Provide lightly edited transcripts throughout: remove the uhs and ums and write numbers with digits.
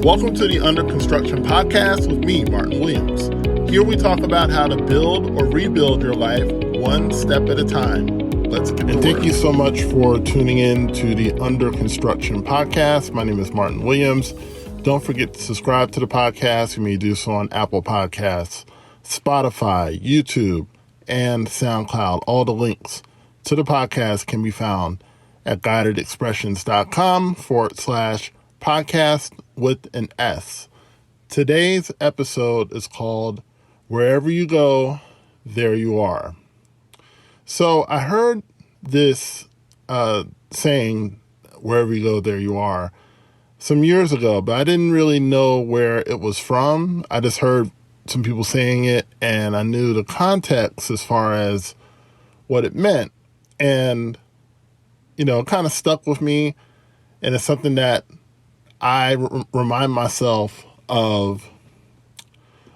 Welcome to the Under Construction Podcast with me, Martin Williams. Here we talk about how to build or rebuild your life one step at a time. Let's get to work. And thank you so much for tuning in to the Under Construction Podcast. My name is Martin Williams. Don't forget to subscribe to the podcast. You may do so on Apple Podcasts, Spotify, YouTube, and SoundCloud. All the links to the podcast can be found at guidedexpressions.com/podcast with an S. Today's episode is called Wherever You Go, There You Are. So I heard this saying, wherever you go, there you are, some years ago, but I didn't really know where it was from. I just heard some people saying it, and I knew the context as far as what it meant. And, you know, it kind of stuck with me, and it's something that I remind myself of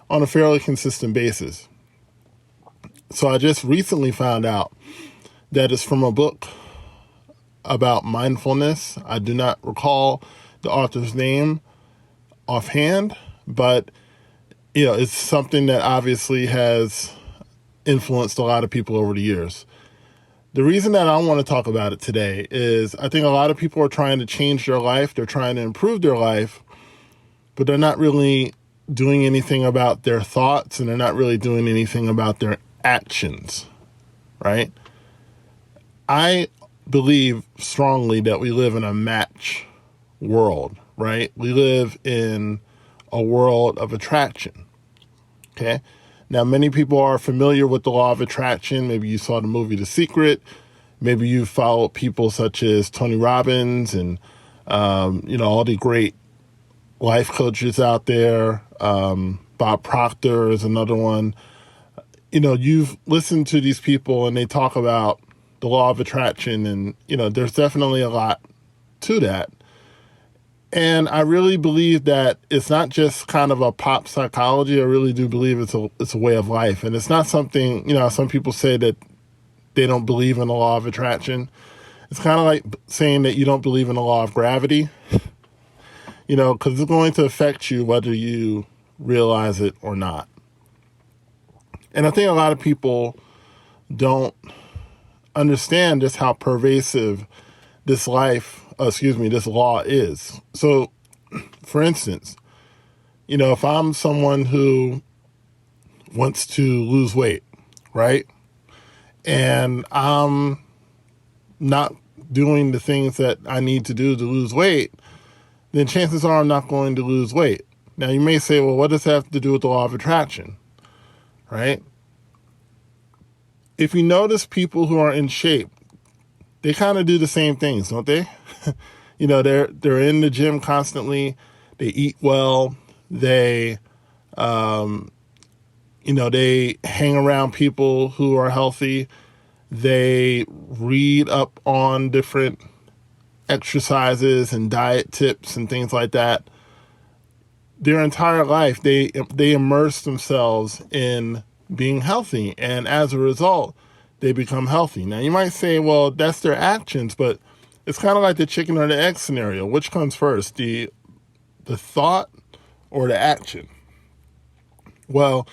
on a fairly consistent basis. So I just recently found out that it's from a book about mindfulness. I do not recall the author's name offhand, but you know, it's something that obviously has influenced a lot of people over the years. The reason that I want to talk about it today is I think a lot of people are trying to change their life. They're trying to improve their life, but they're not really doing anything about their thoughts, and they're not really doing anything about their actions, right? I believe strongly that we live in a match world, right? We live in a world of attraction, okay? Now, many people are familiar with the law of attraction. Maybe you saw the movie The Secret. Maybe you followed people such as Tony Robbins and, all the great life coaches out there. Bob Proctor is another one. You know, you've listened to these people and they talk about the law of attraction, and, you know, there's definitely a lot to that. And I really believe that it's not just kind of a pop psychology. I really do believe it's a way of life. And it's not something, you know, some people say that they don't believe in the law of attraction. It's kind of like saying that you don't believe in the law of gravity, you know, because it's going to affect you whether you realize it or not. And I think a lot of people don't understand just how pervasive this law is. So, for instance, you know, if I'm someone who wants to lose weight, right? And I'm not doing the things that I need to do to lose weight, then chances are I'm not going to lose weight. Now, you may say, well, what does that have to do with the law of attraction, right? If you notice people who are in shape, they kind of do the same things, don't they? You know, they're in the gym constantly. They eat well. They, they hang around people who are healthy. They read up on different exercises and diet tips and things like that. Their entire life, they immerse themselves in being healthy, and as a result, they become healthy. Now, you might say, well, that's their actions, but it's kind of like the chicken or the egg scenario. Which comes first, the thought or the action? Well,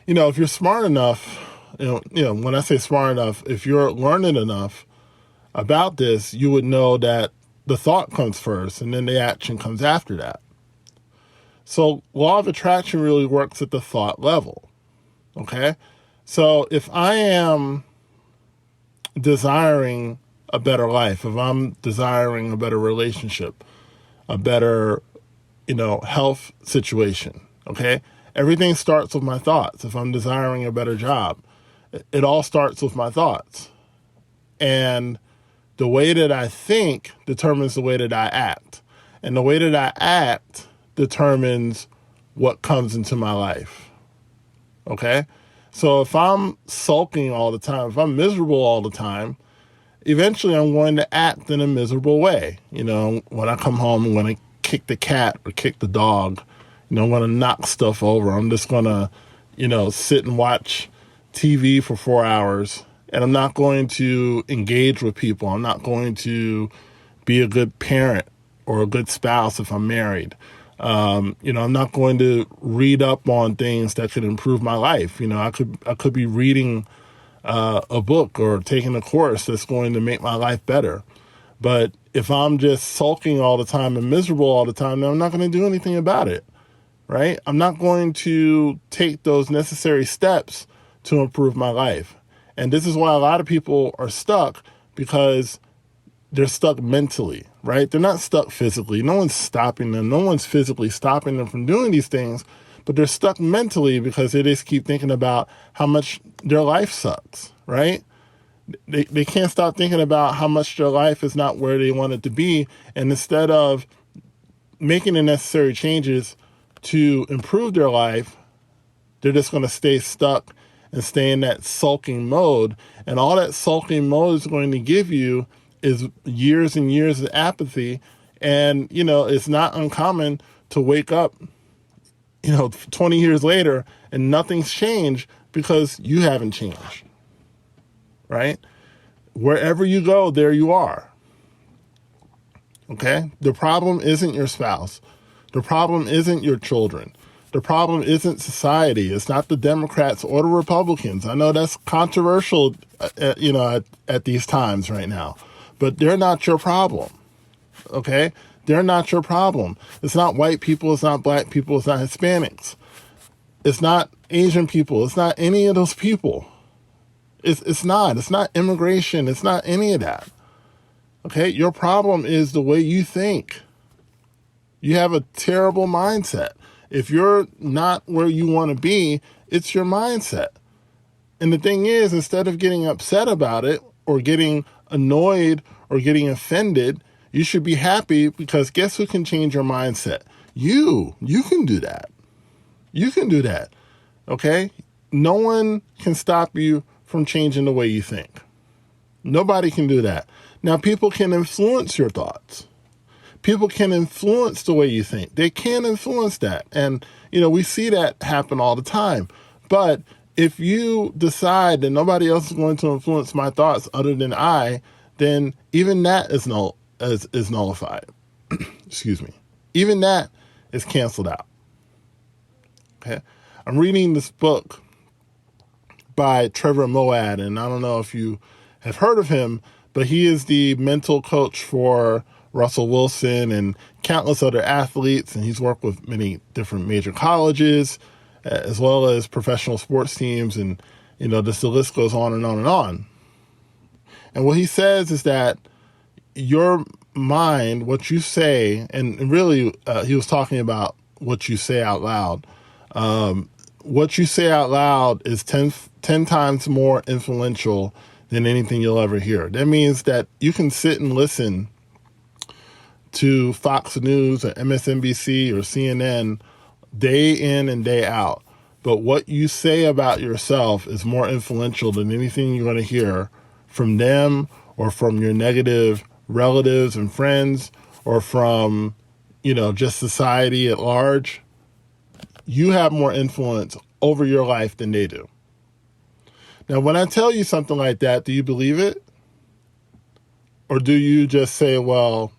you know, if you're smart enough, you know, when I say smart enough, if you're learning enough about this, you would know that the thought comes first and then the action comes after that. So law of attraction really works at the thought level, okay? So if I am desiring a better life, if I'm desiring a better relationship, a better, health situation, okay? Everything starts with my thoughts. If I'm desiring a better job, it all starts with my thoughts. And the way that I think determines the way that I act. And the way that I act determines what comes into my life, okay? So if I'm sulking all the time, if I'm miserable all the time, eventually I'm going to act in a miserable way. You know, when I come home, I'm going to kick the cat or kick the dog. You know, I'm going to knock stuff over. I'm just going to, sit and watch TV for 4 hours, and I'm not going to engage with people. I'm not going to be a good parent or a good spouse if I'm married. I'm not going to read up on things that could improve my life. I could be reading a book or taking a course that's going to make my life better. But if I'm just sulking all the time and miserable all the time, then I'm not going to do anything about it, right? I'm not going to take those necessary steps to improve my life. And this is why a lot of people are stuck, because they're stuck mentally, right? They're not stuck physically. No one's stopping them. No one's physically stopping them from doing these things, but they're stuck mentally because they just keep thinking about how much their life sucks, right? They can't stop thinking about how much their life is not where they want it to be. And instead of making the necessary changes to improve their life, they're just going to stay stuck and stay in that sulking mode. And all that sulking mode is going to give you is years and years of apathy. And, it's not uncommon to wake up, 20 years later and nothing's changed because you haven't changed, right? Wherever you go, there you are. Okay? The problem isn't your spouse. The problem isn't your children. The problem isn't society. It's not the Democrats or the Republicans. I know that's controversial, at these times right now, but they're not your problem. Okay? They're not your problem. It's not white people. It's not black people. It's not Hispanics. It's not Asian people. It's not any of those people. It's not immigration. It's not any of that. Okay? Your problem is the way you think. You have a terrible mindset. If you're not where you want to be, it's your mindset. And the thing is, instead of getting upset about it or getting annoyed or getting offended, you should be happy, because guess who can change your mindset? You can do that. You can do that. Okay? No one can stop you from changing the way you think. Nobody can do that. Now, people can influence your thoughts. People can influence the way you think. They can influence that. And, we see that happen all the time. But if you decide that nobody else is going to influence my thoughts other than I, then even that is nullified. Excuse me. Even that is canceled out. Okay. I'm reading this book by Trevor Moawad, and I don't know if you have heard of him, but he is the mental coach for Russell Wilson and countless other athletes, and he's worked with many different major colleges, as well as professional sports teams, and, the list goes on and on and on. And what he says is that your mind, what you say, and really he was talking about what you say out loud. What you say out loud is 10 times more influential than anything you'll ever hear. That means that you can sit and listen to Fox News or MSNBC or CNN day in and day out. But what you say about yourself is more influential than anything you're going to hear from them or from your negative relatives and friends or from, just society at large. You have more influence over your life than they do. Now, when I tell you something like that, do you believe it? Or do you just say, well,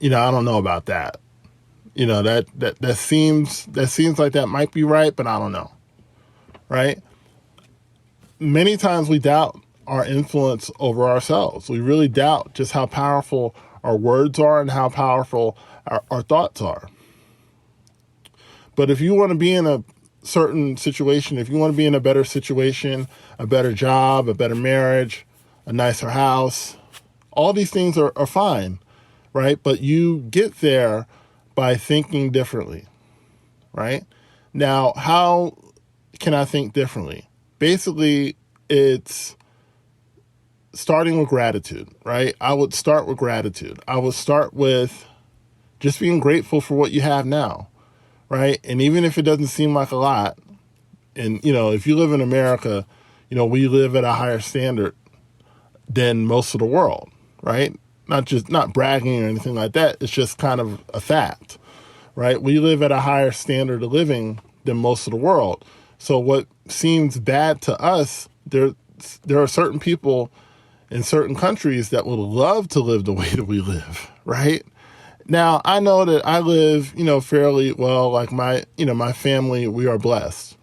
I don't know about that. That seems like that might be right, but I don't know. Right? Many times we doubt our influence over ourselves. We really doubt just how powerful our words are and how powerful our thoughts are. But if you want to be in a certain situation, if you want to be in a better situation, a better job, a better marriage, a nicer house, all these things are fine, right? But you get there by thinking differently, right? Now, how can I think differently? Basically, it's starting with gratitude, right? I would start with gratitude. I would start with just being grateful for what you have now, right? And even if it doesn't seem like a lot, and, if you live in America, we live at a higher standard than most of the world, right? Not bragging or anything like that. It's just kind of a fact, right? We live at a higher standard of living than most of the world. So what seems bad to us, there are certain people in certain countries that would love to live the way that we live, right? Now, I know that I live, fairly well, like my family, we are blessed,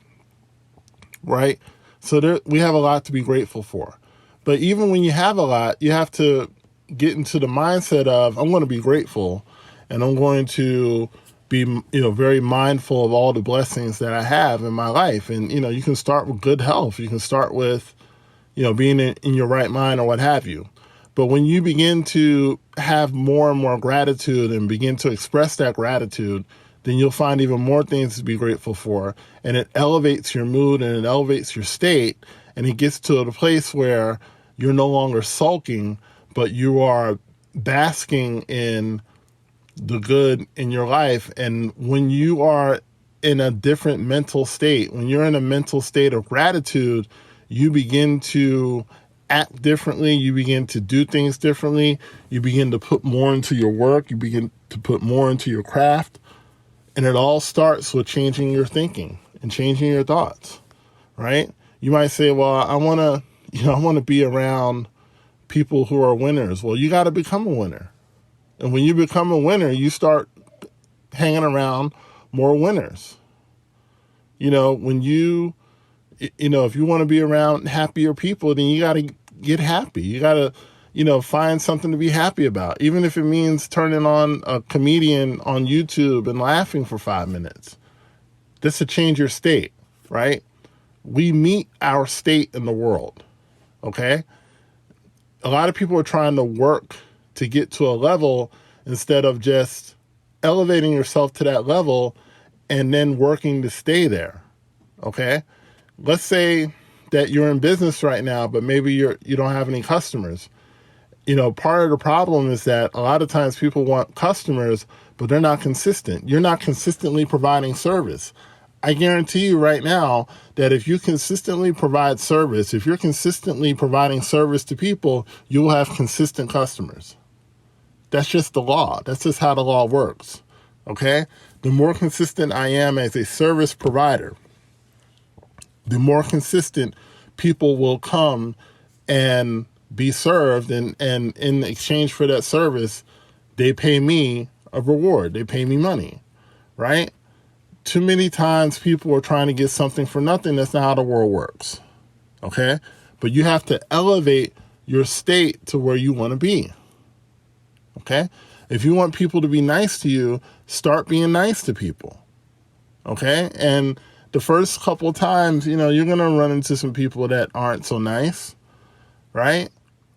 right? So we have a lot to be grateful for. But even when you have a lot, you have to get into the mindset of, I'm going to be grateful and I'm going to be, very mindful of all the blessings that I have in my life. And, you can start with good health. You can start with, being in your right mind or what have you. But when you begin to have more and more gratitude and begin to express that gratitude, then you'll find even more things to be grateful for. And it elevates your mood and it elevates your state. And it gets to a place where you're no longer sulking, but you are basking in the good in your life. And when you are in a different mental state, when you're in a mental state of gratitude, you begin to act differently. You begin to do things differently. You begin to put more into your work. You begin to put more into your craft. And it all starts with changing your thinking and changing your thoughts, right? You might say, well, I want to be around people who are winners. Well, you got to become a winner. And when you become a winner, you start hanging around more winners. When if you want to be around happier people, then you got to get happy. You got to, find something to be happy about, even if it means turning on a comedian on YouTube and laughing for 5 minutes. Just to change your state, right? We meet our state in the world, okay? A lot of people are trying to work to get to a level instead of just elevating yourself to that level and then working to stay there, okay? Let's say that you're in business right now, but maybe you don't have any customers. Part of the problem is that a lot of times people want customers, but they're not consistent. You're not consistently providing service. I guarantee you right now that if you consistently provide service, if you're consistently providing service to people, you will have consistent customers. That's just the law. That's just how the law works, okay? The more consistent I am as a service provider, the more consistent people will come and be served, and in exchange for that service, they pay me a reward. They pay me money, right? Too many times people are trying to get something for nothing. That's not how the world works, okay? But you have to elevate your state to where you want to be, okay? If you want people to be nice to you, start being nice to people, okay? And the first couple of times, you're going to run into some people that aren't so nice, right?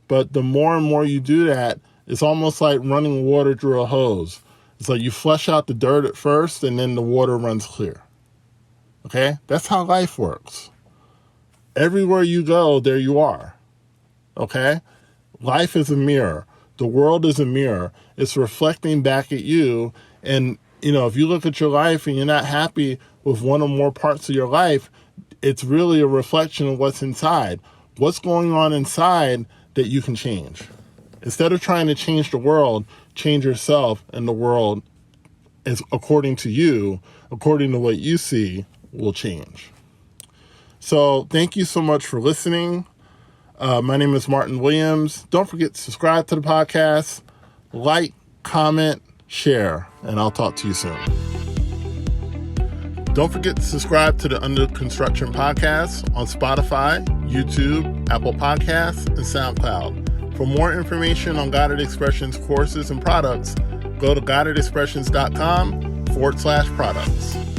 But the more and more you do that, it's almost like running water through a hose. It's like you flush out the dirt at first and then the water runs clear. Okay? That's how life works. Everywhere you go, there you are. Okay? Life is a mirror. The world is a mirror. It's reflecting back at you. And, if you look at your life and you're not happy with one or more parts of your life, it's really a reflection of what's inside. What's going on inside that you can change? Instead of trying to change the world, change yourself, and the world, is according to you, according to what you see, will change. So thank you so much for listening. My name is Martin Williams. Don't forget to subscribe to the podcast, like, comment, share, and I'll talk to you soon. Don't forget to subscribe to the Under Construction Podcast on Spotify, YouTube, Apple Podcasts, and SoundCloud. For more information on Guided Expressions courses and products, go to guidedexpressions.com/products.